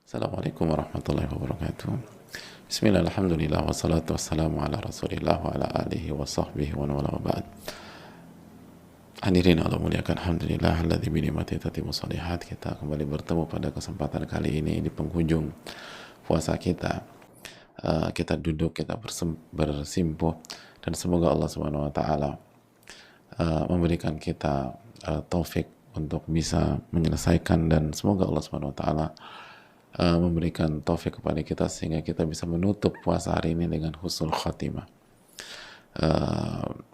Assalamualaikum warahmatullahi wabarakatuh. Bismillah, alhamdulillah, wassalatu wassalamu ala rasulillah wa ala alihi wa sahbihi wa wala wa ba'd. Hadirin Allah muliakan, alhamdulillah alladzi bi ni'matihi tatimmu shalihat. Kita kembali bertemu pada kesempatan kali ini di penghujung puasa kita. Kita duduk, kita bersimpuh, dan semoga Allah Subhanahu wa taala memberikan kita taufik untuk bisa menyelesaikan, dan semoga Allah Subhanahu wa taala memberikan taufik kepada kita sehingga kita bisa menutup puasa hari ini dengan husnul khatimah.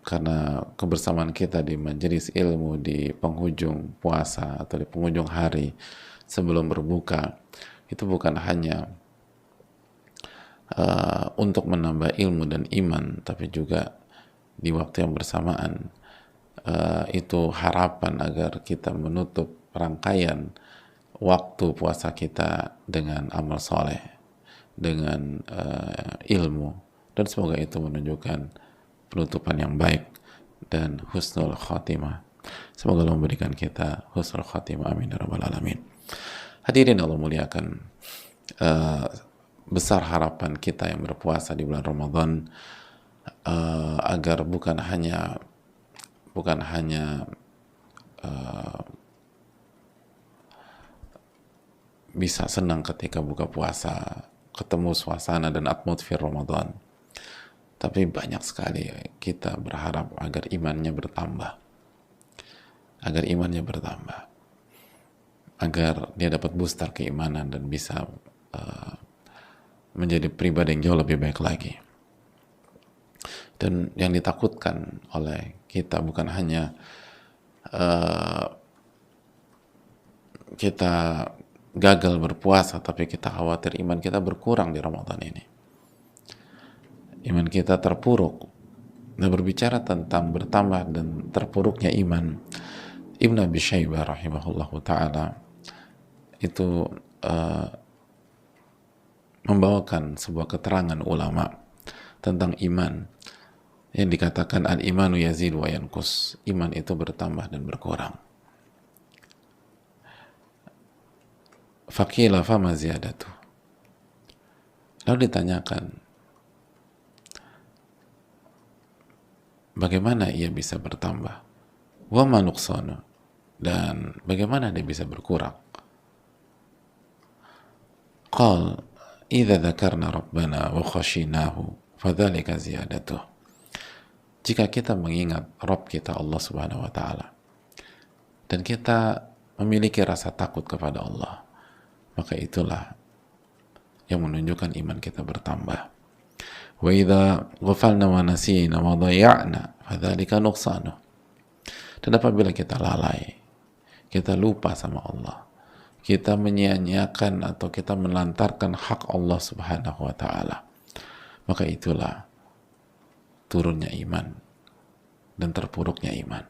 Karena kebersamaan kita di majelis ilmu di penghujung puasa atau di penghujung hari sebelum berbuka itu bukan hanya untuk menambah ilmu dan iman, tapi juga di waktu yang bersamaan itu harapan agar kita menutup rangkaian waktu puasa kita dengan amal soleh, dengan ilmu, dan semoga itu menunjukkan penutupan yang baik dan husnul khatimah. Semoga Allah memberikan kita husnul khatimah, amin ya rabbal alamin. Hadirin Allah muliakan, besar harapan kita yang berpuasa di bulan Ramadan agar bukan hanya bisa senang ketika buka puasa, ketemu suasana dan atmosfer Ramadan, tapi banyak sekali kita berharap agar imannya bertambah, agar dia dapat booster keimanan dan bisa menjadi pribadi yang jauh lebih baik lagi. Dan yang ditakutkan oleh kita bukan hanya kita gagal berpuasa, tapi kita khawatir iman kita berkurang di Ramadan ini. Iman kita terpuruk. Nah, berbicara tentang bertambah dan terpuruknya iman, Ibn Abi Syaibah rahimahullahu ta'ala itu membawakan sebuah keterangan ulama tentang iman yang dikatakan al-imanu yazid wa yankus. Iman itu bertambah dan berkurang. Faqila fama ziyadatu. Lalu ditanyakan, bagaimana ia bisa bertambah? Wa ma nuqsanu. Dan bagaimana dia bisa berkurang? Qal idza dzakarna rabbana wa khashinahu fadzalika ziyadatuh. Jika kita mengingat Rabb kita Allah Subhanahu wa taala dan kita memiliki rasa takut kepada Allah, maka itulah yang menunjukkan iman kita bertambah. Wa idza ghafalna wa nasina wa dhayya'na fadzalika nuqsanu. Dan apabila kita lalai, kita lupa sama Allah, kita menyia-nyiakan atau kita melantarkan hak Allah Subhanahu wa taala, maka itulah turunnya iman dan terpuruknya iman.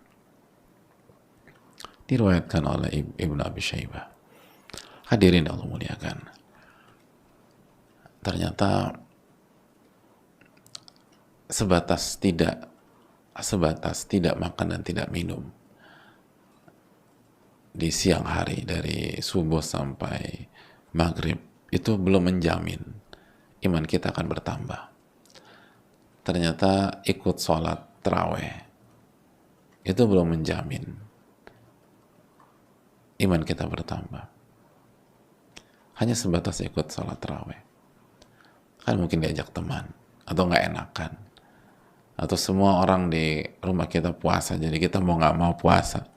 Diriwayatkan oleh Ibn Abi Syaibah. Hadirin Allah muliakan, ternyata sebatas tidak makan dan tidak minum di siang hari dari subuh sampai maghrib itu belum menjamin iman kita akan bertambah. Ternyata ikut sholat tarawih itu belum menjamin iman kita bertambah. Hanya sebatas ikut sholat tarawih, kan mungkin diajak teman atau nggak enakan, atau semua orang di rumah kita puasa jadi kita mau nggak mau puasa.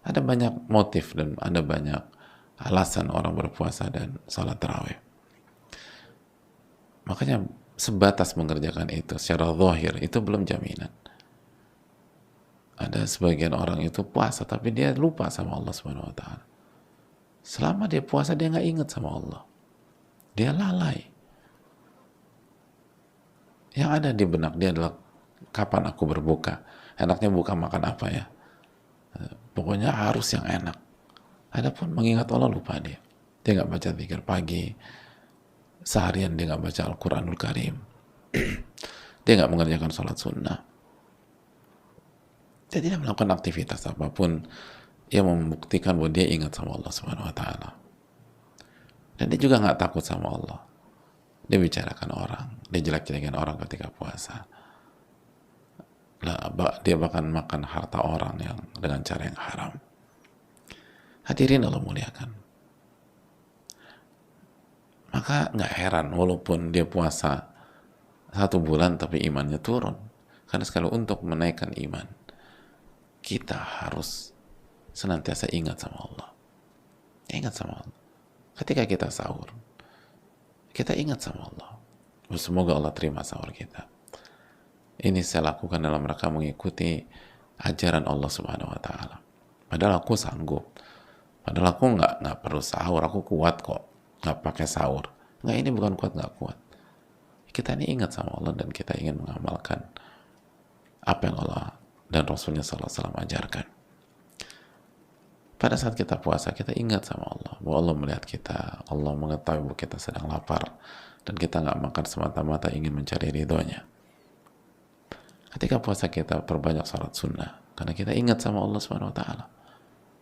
Ada banyak motif dan ada banyak alasan orang berpuasa dan sholat tarawih. Makanya sebatas mengerjakan itu secara zahir itu belum jaminan. Ada sebagian orang itu puasa tapi dia lupa sama Allah Subhanahu wa taala. Selama dia puasa dia nggak ingat sama Allah, dia lalai. Yang ada di benak dia adalah kapan aku berbuka, enaknya buka makan apa ya, pokoknya harus yang enak. Adapun mengingat Allah lupa dia nggak baca zikir pagi, seharian dia nggak baca Al-Quranul Karim, dia nggak mengerjakan sholat sunnah, dia tidak melakukan aktivitas apapun yang membuktikan bahwa dia ingat sama Allah Subhanahu wa taala. Dan dia juga nggak takut sama Allah. Dia bicarakan orang, dia jelek-jelekin orang ketika puasa. Dia bahkan makan harta orang yang dengan cara yang haram. Hadirin Allah muliakan. Maka nggak heran walaupun dia puasa 1 bulan tapi imannya turun. Karena sekali untuk menaikkan iman, kita harus senantiasa ingat sama Allah. Ingat sama Allah. Ketika kita sahur, kita ingat sama Allah. Semoga Allah terima sahur kita. Ini saya lakukan dalam rangka mengikuti ajaran Allah Subhanahu wa Ta'ala. Padahal aku sanggup. Padahal aku nggak perlu sahur. Aku kuat kok. Nggak pakai sahur. Nggak, ini bukan kuat nggak kuat. Kita ini ingat sama Allah dan kita ingin mengamalkan apa yang Allah dan Rasulnya Sallallahu Alaihi Wasallam ajarkan. Pada saat kita puasa, kita ingat sama Allah, bahwa Allah melihat kita, Allah mengetahui bahwa kita sedang lapar, dan kita nggak makan semata-mata ingin mencari ridhonya. Ketika puasa kita perbanyak salat sunnah, karena kita ingat sama Allah Subhanahu Wa Taala,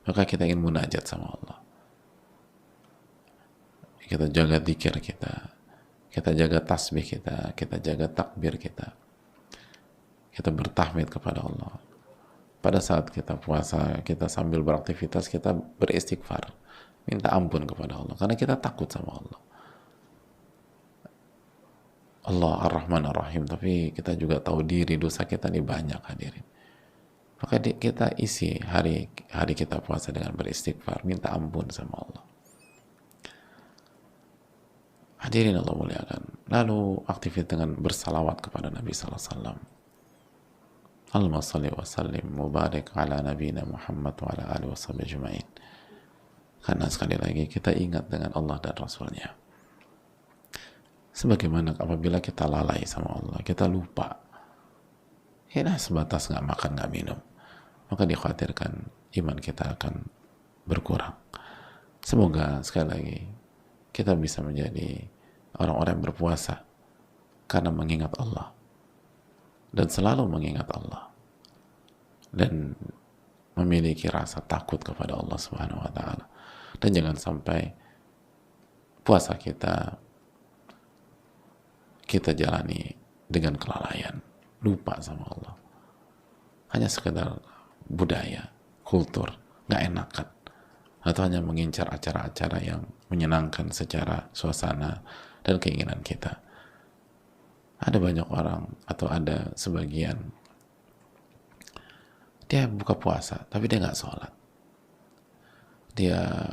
maka kita ingin munajat sama Allah. Kita jaga dzikir kita jaga tasbih kita jaga takbir kita bertahmid kepada Allah. Pada saat kita puasa, kita sambil beraktivitas, kita beristighfar, minta ampun kepada Allah, karena kita takut sama Allah. Allah Ar-Rahman Ar-Rahim, tapi kita juga tahu diri dosa kita ini banyak, hadirin. Maka kita isi hari kita puasa dengan beristighfar, minta ampun sama Allah. Hadirin Allah muliakan. Lalu aktifin dengan bersalawat kepada Nabi Sallallahu Alaihi Wasallam. Allahumma salli wa sallim mubarak ala nabiyina Muhammad wa ala alihi washabihi ajma'in. Karena sekali lagi kita ingat dengan Allah dan Rasulnya. Sebagaimana apabila kita lalai sama Allah, kita lupa, kita sebatas nggak makan nggak minum, maka dikhawatirkan iman kita akan berkurang. Semoga sekali lagi kita bisa menjadi orang-orang yang berpuasa karena mengingat Allah dan selalu mengingat Allah dan memiliki rasa takut kepada Allah Subhanahu wa Ta'ala. Dan jangan sampai puasa kita jalani dengan kelalaian, lupa sama Allah, hanya sekedar budaya, kultur, nggak enakan, atau hanya mengincar acara-acara yang menyenangkan secara suasana dan keinginan kita. Ada banyak orang atau ada sebagian dia buka puasa tapi dia nggak sholat. Dia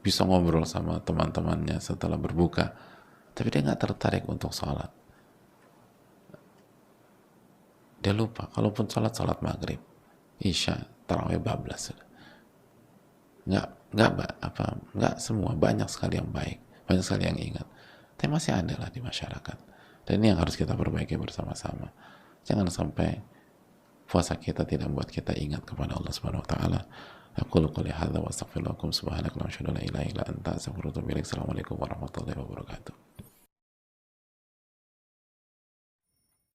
bisa ngobrol sama teman-temannya setelah berbuka tapi dia nggak tertarik untuk sholat. Dia lupa, kalaupun sholat maghrib, isya, tarawih, bablas. Nggak semua, banyak sekali yang baik, banyak sekali yang ingat. Tapi masih ada lah di masyarakat. Dan ini yang harus kita perbaiki bersama-sama. Jangan sampai puasa kita tidak membuat kita ingat kepada Allah Subhanahu wa Ta'ala. Aqulu qouli hadza wa astaghfirullakum subhanaka wa la ilaha illa anta astaghfiruka wa atubu ilaik. Assalamualaikum warahmatullahi wabarakatuh.